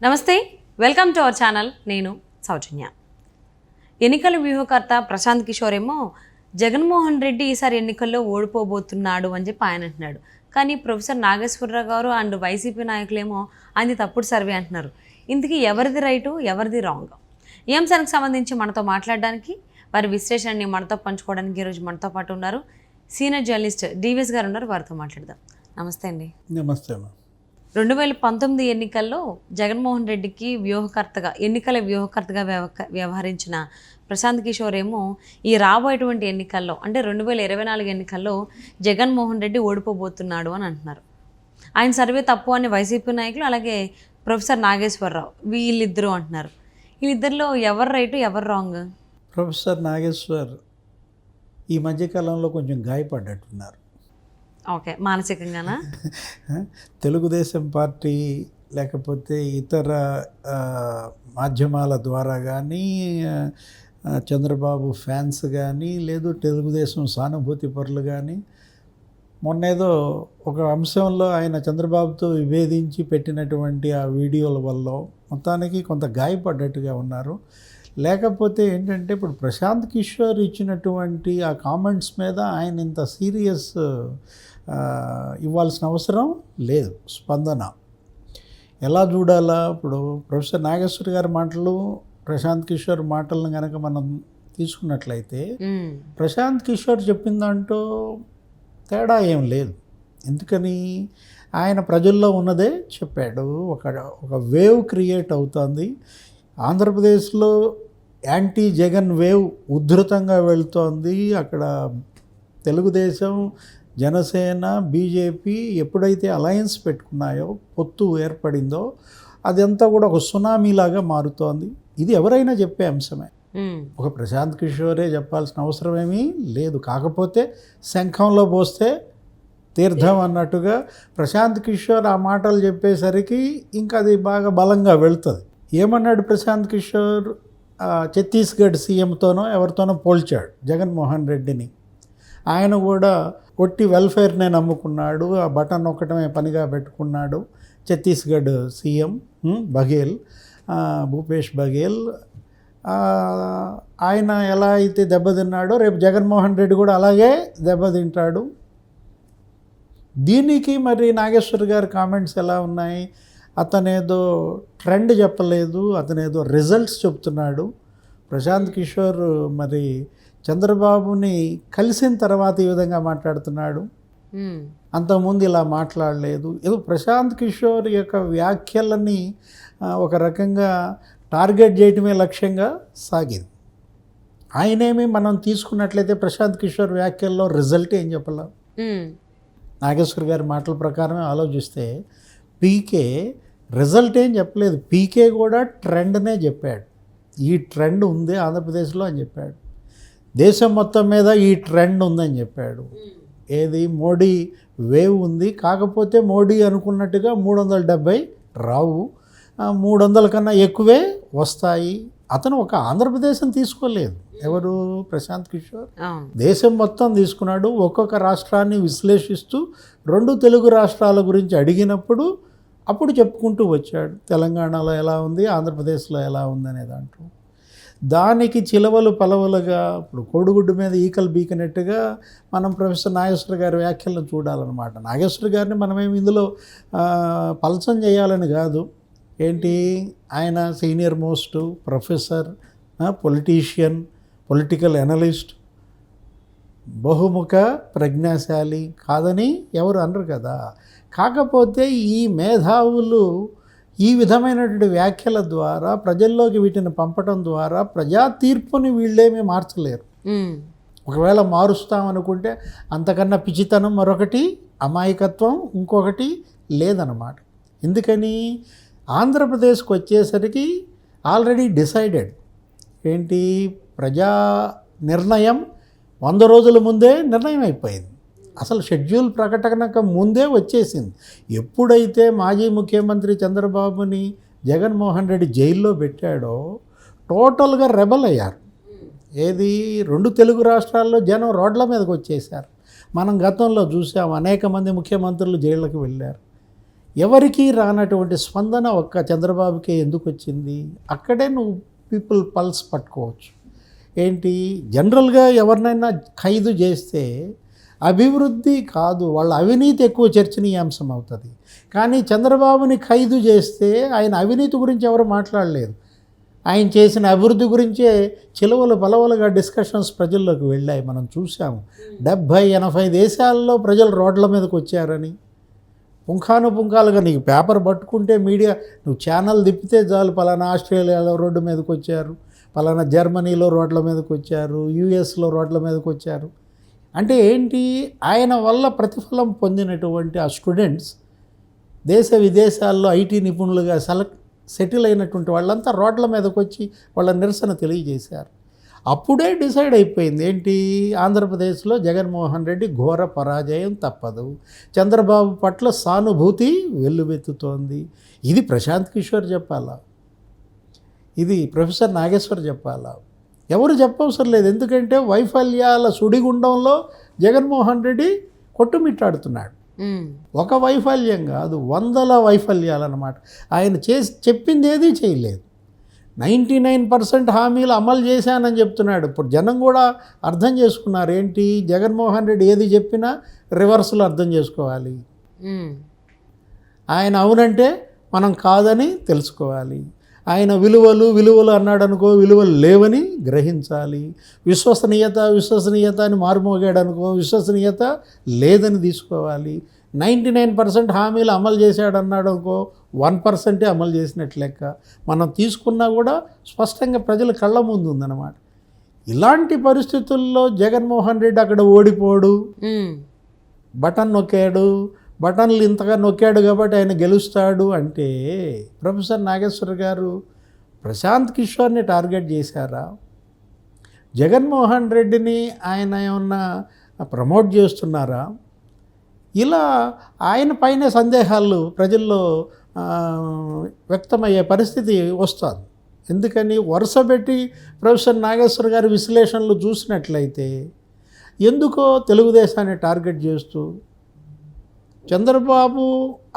నమస్తే, welcome to our channel. నేను సౌజన్య. ఎన్నికల వ్యూహకర్త ప్రశాంత్ కిషోర్ ఏమో జగన్మోహన్ రెడ్డి ఈసారి ఎన్నికల్లో ఓడిపోబోతున్నాడు అని చెప్పి ఆయన అంటున్నాడు. కానీ ప్రొఫెసర్ నాగేశ్వరరావు గారు అండ్ వైసీపీ నాయకులేమో ఆయన తప్పుడు సర్వే అంటున్నారు. ఇందుకు ఎవరిది రైటు, ఎవరిది రాంగ్? ఈ అంశానికి సంబంధించి మనతో మాట్లాడడానికి, వారి విశ్లేషణని మనతో పంచుకోవడానికి ఈరోజు మనతో పాటు ఉన్నారు సీనియర్ జర్నలిస్ట్ డివిఎస్ గారు ఉన్నారు. వారితో మాట్లాడదాం. నమస్తే అండి. నమస్తే. 2019 ఎన్నికల్లో జగన్మోహన్ రెడ్డికి ఎన్నికల వ్యూహకర్తగా వ్యవహరించిన ప్రశాంత్ కిషోర్ ఏమో ఈ రాబోయేటువంటి ఎన్నికల్లో అంటే 2024 ఎన్నికల్లో జగన్మోహన్ రెడ్డి ఓడిపోబోతున్నాడు అని అంటున్నారు. ఆయన సర్వే తప్పు అని వైసీపీ నాయకులు, అలాగే ప్రొఫెసర్ నాగేశ్వరరావు వీళ్ళిద్దరూ అంటున్నారు. వీళ్ళిద్దరిలో ఎవరు రైటు, ఎవరు రాంగ్? ప్రొఫెసర్ నాగేశ్వర్ ఈ మధ్యకాలంలో కొంచెం గాయపడ్డట్టున్నారు. ఓకే, మానసికంగానా? తెలుగుదేశం పార్టీ లేకపోతే ఇతర మాధ్యమాల ద్వారా కానీ, చంద్రబాబు ఫ్యాన్స్ కానీ, లేదు తెలుగుదేశం సానుభూతి పరులు కానీ, మొన్నేదో ఒక అంశంలో ఆయన చంద్రబాబుతో విభేదించి పెట్టినటువంటి ఆ వీడియోల వల్ల మొత్తానికి కొంత గాయపడ్డట్టుగా ఉన్నారు. లేకపోతే ఏంటంటే ఇప్పుడు ప్రశాంత్ కిషోర్ ఇచ్చినటువంటి ఆ కామెంట్స్ మీద ఆయన ఇంత సీరియస్ ఇవ్వాల్సిన అవసరం లేదు. స్పందన ఎలా చూడాలా? ఇప్పుడు ప్రొఫెసర్ నాగేశ్వర్ గారి మాటలు, ప్రశాంత్ కిషోర్ మాటలను కనుక మనం తీసుకున్నట్లయితే ప్రశాంత్ కిషోర్ చెప్పిన దాంట్లో తేడా ఏం లేదు. ఎందుకని ఆయన ప్రజల్లో ఉన్నదే చెప్పాడు. ఒక వేవ్ క్రియేట్ అవుతుంది. ఆంధ్రప్రదేశ్లో యాంటీ జగన్ వేవ్ ఉధృతంగా వెళుతోంది. అక్కడ తెలుగుదేశం, జనసేన, బీజేపీ ఎప్పుడైతే అలయన్స్ పెట్టుకున్నాయో, పొత్తు ఏర్పడిందో, అదంతా కూడా ఒక సునామీలాగా మారుతోంది. ఇది ఎవరైనా చెప్పే అంశమే. ఒక ప్రశాంత్ కిషోరే చెప్పాల్సిన అవసరం ఏమీ లేదు. కాకపోతే శంఖంలో పోస్తే తీర్థం అన్నట్టుగా ప్రశాంత్ కిషోర్ ఆ మాటలు చెప్పేసరికి ఇంకా అది బాగా బలంగా వెళుతుంది. ఏమన్నాడు ప్రశాంత్ కిషోర్? ఛత్తీస్గఢ్ సీఎంతోనో ఎవరితోనో పోల్చాడు జగన్మోహన్ రెడ్డిని. ఆయన కూడా కొట్టి వెల్ఫేర్నే నమ్ముకున్నాడు, ఆ బటన్ నొక్కటమే పనిగా పెట్టుకున్నాడు. ఛత్తీస్గఢ్ సీఎం బఘేల్, భూపేష్ బఘేల్, ఆయన ఎలా అయితే దెబ్బతిన్నాడో రేపు జగన్మోహన్ రెడ్డి కూడా అలాగే దెబ్బతింటాడు. దీనికి మరి నాగేశ్వర్ గారి కామెంట్స్ ఎలా ఉన్నాయి? అతనేదో ట్రెండ్ చెప్పలేదు, అతనేదో రిజల్ట్స్ చెప్తున్నాడు. ప్రశాంత్ కిషోర్ మరి చంద్రబాబుని కలిసిన తర్వాత ఈ విధంగా మాట్లాడుతున్నాడు. అంతకుముందు ఇలా మాట్లాడలేదు. ఏదో ప్రశాంత్ కిషోర్ యొక్క వ్యాఖ్యలని ఒక రకంగా టార్గెట్ చేయటమే లక్ష్యంగా సాగింది. ఆయనేమి మనం తీసుకున్నట్లయితే ప్రశాంత్ కిషోర్ వ్యాఖ్యల్లో రిజల్ట్ ఏం చెప్పలేం. నాగేశ్వర్ గారి మాటల ప్రకారమే ఆలోచిస్తే పీకే రిజల్ట్ ఏం చెప్పలేదు. పీకే కూడా ట్రెండ్నే చెప్పాడు. ఈ ట్రెండ్ ఉంది ఆంధ్రప్రదేశ్లో అని చెప్పాడు. దేశం మొత్తం మీద ఈ ట్రెండ్ ఉందని చెప్పాడు. ఏది? మోడీ వేవ్ ఉంది. కాకపోతే మోడీ అనుకున్నట్టుగా 370 రావు, 300 కన్నా ఎక్కువే వస్తాయి. అతను ఒక ఆంధ్రప్రదేశం తీసుకోలేదు. ఎవరు? ప్రశాంత్ కిషోర్ దేశం మొత్తం తీసుకున్నాడు. ఒక్కొక్క రాష్ట్రాన్ని విశ్లేషిస్తూ 2 తెలుగు రాష్ట్రాల గురించి అడిగినప్పుడు అప్పుడు చెప్పుకుంటూ వచ్చాడు. తెలంగాణలో ఎలా ఉంది, ఆంధ్రప్రదేశ్లో ఎలా ఉంది అనే దాంట్లో. దానికి చిలవలు పలవలుగా ఇప్పుడు కోడిగుడ్డు మీద ఈకలు బీకినట్టుగా మనం ప్రొఫెసర్ నాగేశ్వర గారి వ్యాఖ్యలను చూడాలన్నమాట. నాగేశ్వర గారిని మనమేమి ఇందులో పలసం చేయాలని కాదు. ఏంటి, ఆయన senior most professor, politician, political analyst, బహుముఖ ప్రజ్ఞాశాలి కాదని ఎవరు అనరు కదా. కాకపోతే ఈ మేధావులు ఈ విధమైనటువంటి వ్యాఖ్యల ద్వారా ప్రజల్లోకి వీటిని పంపడం ద్వారా ప్రజా తీర్పుని వీళ్ళేమీ మార్చలేరు. ఒకవేళ మారుస్తామనుకుంటే అంతకన్నా పిచ్చితనం మరొకటి, అమాయకత్వం ఇంకొకటి లేదన్నమాట. ఎందుకని ఆంధ్రప్రదేశ్కి వచ్చేసరికి ఆల్రెడీ డిసైడెడ్. ఏంటి? ప్రజా నిర్ణయం 100 రోజుల ముందే నిర్ణయం అయిపోయింది. అసలు షెడ్యూల్ ప్రకటనకు ముందే వచ్చేసింది. ఎప్పుడైతే మాజీ ముఖ్యమంత్రి చంద్రబాబుని జగన్మోహన్ రెడ్డి జైల్లో పెట్టాడో టోటల్గా రెబల్ అయ్యారు. ఏది? 2 తెలుగు రాష్ట్రాల్లో జనం రోడ్ల మీదకి వచ్చేసారు. మనం గతంలో చూసాం, అనేక మంది ముఖ్యమంత్రులు జైళ్ళకి వెళ్ళారు. ఎవరికీ రానటువంటి స్పందన ఒక్క చంద్రబాబుకే ఎందుకు వచ్చింది? అక్కడే నువ్వు పీపుల్ పల్స్ పట్టుకోవచ్చు. ఏంటి, జనరల్గా ఎవరినైనా ఖైదు చేస్తే అభివృద్ధి కాదు, వాళ్ళ అవినీతి ఎక్కువ చర్చనీయాంశం అవుతుంది. కానీ చంద్రబాబుని ఖైదు చేస్తే ఆయన అవినీతి గురించి ఎవరు మాట్లాడలేదు, ఆయన చేసిన అభివృద్ధి గురించే చిలువలు పలవలుగా డిస్కషన్స్ ప్రజల్లోకి వెళ్ళాయి. మనం చూసాము 70-80 దేశాల్లో ప్రజలు రోడ్ల మీదకి వచ్చారని. పుంఖానుపుంఖాలుగా నీకు పేపర్ పట్టుకుంటే మీడియా నువ్వు ఛానల్ తిప్పితే చాలు, పలానా ఆస్ట్రేలియాలో రోడ్డు మీదకి వచ్చారు, పలానా జర్మనీలో రోడ్ల మీదకి వచ్చారు, యుఎస్లో రోడ్ల మీదకి వచ్చారు. అంటే ఏంటి, ఆయన వల్ల ప్రతిఫలం పొందినటువంటి ఆ స్టూడెంట్స్ దేశ విదేశాల్లో ఐటీ నిపుణులుగా సెటిల్ అయినటువంటి వాళ్ళంతా రోడ్ల మీదకి వచ్చి వాళ్ళ నిరసన తెలియజేశారు. అప్పుడే డిసైడ్ అయిపోయింది ఏంటి, ఆంధ్రప్రదేశ్లో జగన్మోహన్ రెడ్డి ఘోర పరాజయం తప్పదు, చంద్రబాబు పట్ల సానుభూతి వెల్లువెత్తుతోంది. ఇది ప్రశాంత్ కిషోర్ చెప్పాలా, ఇది ప్రొఫెసర్ నాగేశ్వర్ చెప్పాలా? ఎవరు చెప్పవసరం లేదు. ఎందుకంటే వైఫల్యాల సుడిగుండంలో జగన్మోహన్ రెడ్డి కొట్టుమిట్టాడుతున్నాడు. ఒక వైఫల్యం కాదు, 100 వైఫల్యాలు అన్నమాట. ఆయన చెప్పింది ఏదీ చేయలేదు. 99% హామీలు అమలు చేశానని చెప్తున్నాడు. ఇప్పుడు జనం కూడా అర్థం చేసుకున్నారు ఏంటి, జగన్మోహన్ రెడ్డి ఏది చెప్పినా రివర్స్లో అర్థం చేసుకోవాలి. ఆయన అవునంటే మనం కాదని తెలుసుకోవాలి. ఆయన విలువలు అన్నాడు అనుకో, విలువలు లేవని గ్రహించాలి. విశ్వసనీయత అని మారుమోగాడు అనుకో, విశ్వసనీయత లేదని తీసుకోవాలి. 99% హామీలు అమలు చేశాడు అన్నాడు అనుకో, 1% అమలు చేసినట్లు లెక్క. మనం తీసుకున్నా కూడా స్పష్టంగా ప్రజల కళ్ళ ముందు ఉందన్నమాట. ఇలాంటి పరిస్థితుల్లో జగన్మోహన్ రెడ్డి అక్కడ ఓడిపోడు, బటన్ నొక్కాడు, బటన్లు ఇంతగా నొక్కాడు కాబట్టి ఆయన గెలుస్తాడు అంటే ప్రొఫెసర్ నాగేశ్వర్ గారు ప్రశాంత్ కిషోర్ని టార్గెట్ చేశారా? జగన్మోహన్ రెడ్డిని ఆయన ఏమన్నా ప్రమోట్ చేస్తున్నారా? ఇలా ఆయన పైన సందేహాలు ప్రజల్లో వ్యక్తమయ్యే పరిస్థితి వస్తుంది. ఎందుకని వరుసపెట్టి ప్రొఫెసర్ నాగేశ్వర్ గారి విశ్లేషణలు చూసినట్లయితే ఎందుకో తెలుగుదేశాన్ని టార్గెట్ చేస్తూ చంద్రబాబు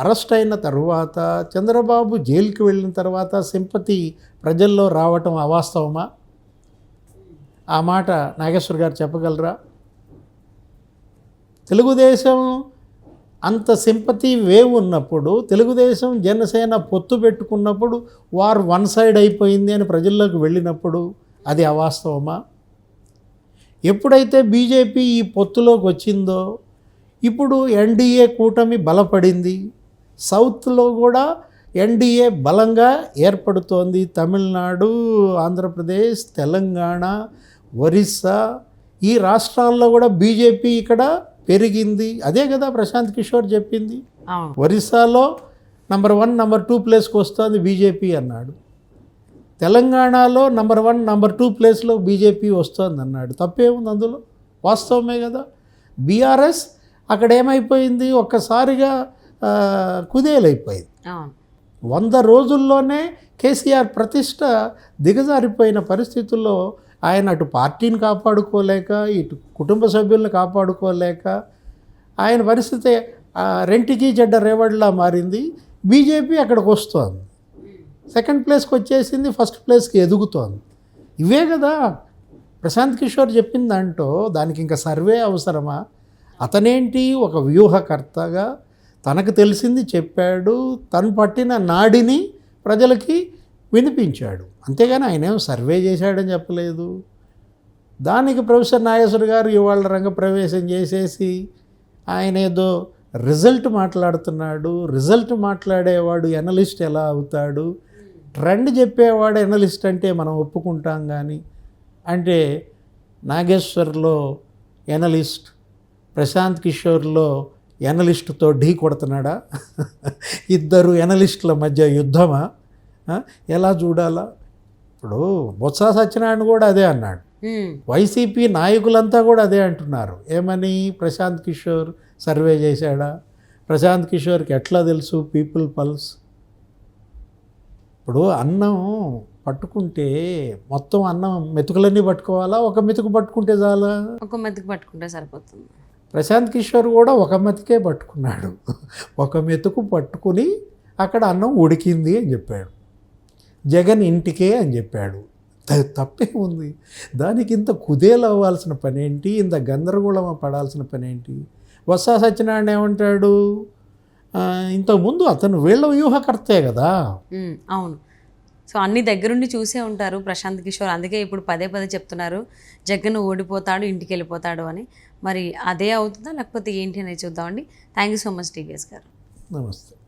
అరెస్ట్ అయిన తర్వాత, చంద్రబాబు జైలుకి వెళ్ళిన తర్వాత సింపతి ప్రజల్లో రావటం అవాస్తవమా? ఆ మాట నాగేశ్వర్ గారు చెప్పగలరా? తెలుగుదేశం అంత సింపతి వేవ్ ఉన్నప్పుడు, తెలుగుదేశం జనసేన పొత్తు పెట్టుకున్నప్పుడు వార్ వన్ సైడ్ అయిపోయింది అని ప్రజల్లోకి వెళ్ళినప్పుడు అది అవాస్తవమా? ఎప్పుడైతే బీజేపీ ఈ పొత్తులోకి వచ్చిందో, ఇప్పుడు ఎన్డీఏ కూటమి బలపడింది, సౌత్లో కూడా ఎన్డీఏ బలంగా ఏర్పడుతోంది. తమిళనాడు, ఆంధ్రప్రదేశ్, తెలంగాణ, ఒరిస్సా ఈ రాష్ట్రాల్లో కూడా బీజేపీ ఇక్కడ పెరిగింది. అదే కదా ప్రశాంత్ కిషోర్ చెప్పింది. ఒరిస్సాలో నంబర్ 1, నంబర్ 2 ప్లేస్కి వస్తుంది బీజేపీ అన్నాడు. తెలంగాణలో నంబర్ 1, నంబర్ 2 ప్లేస్లో బీజేపీ వస్తుంది అన్నాడు. తప్పేముంది అందులో? వాస్తవమే కదా. బీఆర్ఎస్ అక్కడ ఏమైపోయింది, ఒక్కసారిగా కుదేలైపోయింది. 100 రోజుల్లోనే కేసీఆర్ ప్రతిష్ట దిగజారిపోయిన పరిస్థితుల్లో ఆయన అటు పార్టీని కాపాడుకోలేక, ఇటు కుటుంబ సభ్యులను కాపాడుకోలేక ఆయన పరిస్థితి రెంటికి చెడ్డ రేవడిలా మారింది. బీజేపీ అక్కడికి వస్తోంది, సెకండ్ ప్లేస్కి వచ్చేసింది, ఫస్ట్ ప్లేస్కి ఎదుగుతోంది. ఇవే కదా ప్రశాంత్ కిషోర్ చెప్పింది. దాంట్లో దానికి ఇంకా సర్వే అవసరమా? అతనేంటి, ఒక వ్యూహకర్తగా తనకు తెలిసింది చెప్పాడు, తను పట్టిన నాడిని ప్రజలకి వినిపించాడు. అంతేగాని ఆయన ఏమో సర్వే చేశాడని చెప్పలేదు. దానికి ప్రొఫెసర్ నాగేశ్వర్ గారు ఇవాళ రంగప్రవేశం చేసేసి ఆయన ఏదో రిజల్ట్ మాట్లాడుతున్నాడు. రిజల్ట్ మాట్లాడేవాడు ఎనలిస్ట్ ఎలా అవుతాడు? ట్రెండ్ చెప్పేవాడు ఎనలిస్ట్ అంటే మనం ఒప్పుకుంటాం. కానీ అంటే నాగేశ్వర్లో ఎనలిస్ట్, ప్రశాంత్ కిషోర్లో ఎనలిస్టుతో ఢీ కొడుతున్నాడా? ఇద్దరు ఎనలిస్టుల మధ్య యుద్ధమా? ఎలా చూడాలా? ఇప్పుడు బొత్స సత్యనారాయణ కూడా అదే అన్నాడు, వైసీపీ నాయకులంతా కూడా అదే అంటున్నారు. ఏమని? ప్రశాంత్ కిషోర్ సర్వే చేశాడా? ప్రశాంత్ కిషోర్కి ఎట్లా తెలుసు పీపుల్ పల్స్? ఇప్పుడు అన్నం పట్టుకుంటే మొత్తం అన్నం మెతుకులన్నీ పట్టుకోవాలా? ఒక మెతుకు పట్టుకుంటే చాలా? ఒక మెతుకు పట్టుకుంటే సరిపోతుంది. ప్రశాంత్ కిషోర్ కూడా ఒక మెతుకే పట్టుకున్నాడు. ఒక మెతుకు పట్టుకుని అక్కడ అన్నం ఉడికింది అని చెప్పాడు. జగన్ ఇంటికే అని చెప్పాడు. తప్పే ఉంది దానికి? ఇంత కుదేలు అవ్వాల్సిన పనేంటి? ఇంత గందరగోళం పడాల్సిన పనేంటి? బొత్స సత్యనారాయణ ఏమంటాడు, ఇంతకుముందు అతను వీళ్ళ వ్యూహకర్తే కదా. అవును. సో అన్ని దగ్గరుండి చూసే ఉంటారు ప్రశాంత్ కిషోర్. అందుకే ఇప్పుడు పదే పదే చెప్తున్నారు జగన్ ఓడిపోతాడు, ఇంటికి వెళ్ళిపోతాడు అని. మరి అదే అవుతుందా లేకపోతే ఏంటి అనేది చూద్దామండి. Thank you so much TVS గారు. నమస్తే.